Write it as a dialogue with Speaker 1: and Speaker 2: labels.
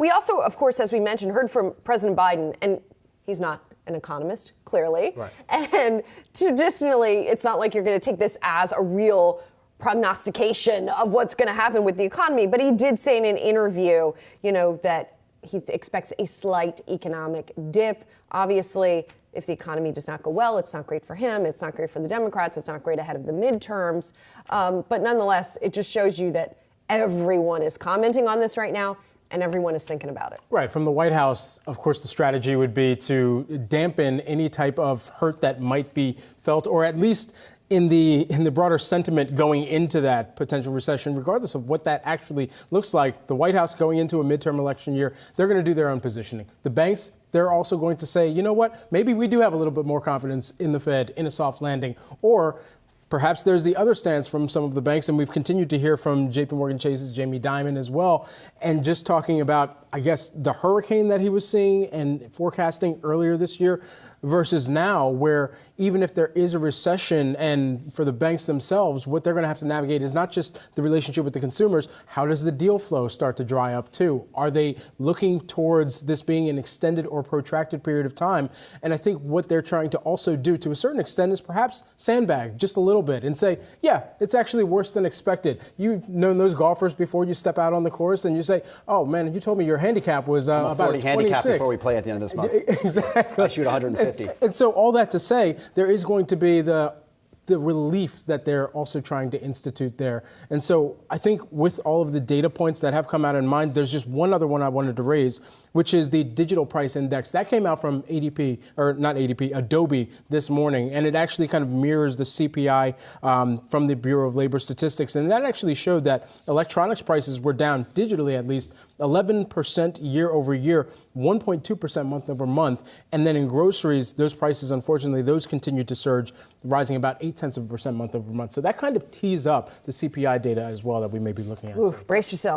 Speaker 1: We also, of course, as we mentioned, heard from President Biden, and he's not an economist, clearly.
Speaker 2: Right.
Speaker 1: And traditionally, it's not like you're going to take this as a real prognostication of what's going to happen with the economy. But he did say in an interview, that he expects a slight economic dip. Obviously, if the economy does not go well, it's not great for him. It's not great for the Democrats. It's not great ahead of the midterms. But nonetheless, it just shows you that everyone is commenting on this right now, and everyone is thinking about it.
Speaker 2: Right. From the White House, of course, the strategy would be to dampen any type of hurt that might be felt, or at least in the broader sentiment going into that potential recession, regardless of what that actually looks like. The White House going into a midterm election year, they're going to do their own positioning. The banks, they're also going to say, you know what, maybe we do have a little bit more confidence in the Fed, in a soft landing, or perhaps there's the other stance from some of the banks, and we've continued to hear from JP Morgan Chase's Jamie Dimon as well, and just talking about, I guess, the hurricane that he was seeing and forecasting earlier this year versus now, where even if there is a recession, and for the banks themselves, what they're going to have to navigate is not just the relationship with the consumers. How does the deal flow start to dry up too? Are they looking towards this being an extended or protracted period of time? And I think what they're trying to also do to a certain extent is perhaps sandbag just a little bit and say, yeah, it's actually worse than expected. You've known those golfers before you step out on the course and you say, oh man, you told me your handicap was about
Speaker 3: 40 handicap
Speaker 2: 26.
Speaker 3: before we play at the end of this month.
Speaker 2: Exactly.
Speaker 3: I shoot 150.
Speaker 2: And so all that to say, there is going to be the relief that they're also trying to institute there. And so I think with all of the data points that have come out in mind, there's just one other one I wanted to raise, which is the digital price index. That came out from Adobe this morning, and it actually kind of mirrors the CPI from the Bureau of Labor Statistics. And that actually showed that electronics prices were down, digitally at least, 11% year over year, 1.2% month over month. And then in groceries, those prices, unfortunately, those continued to surge, rising about 0.8% month over month. So that kind of tees up the CPI data as well that we may be looking at.
Speaker 1: Ooh, brace yourself.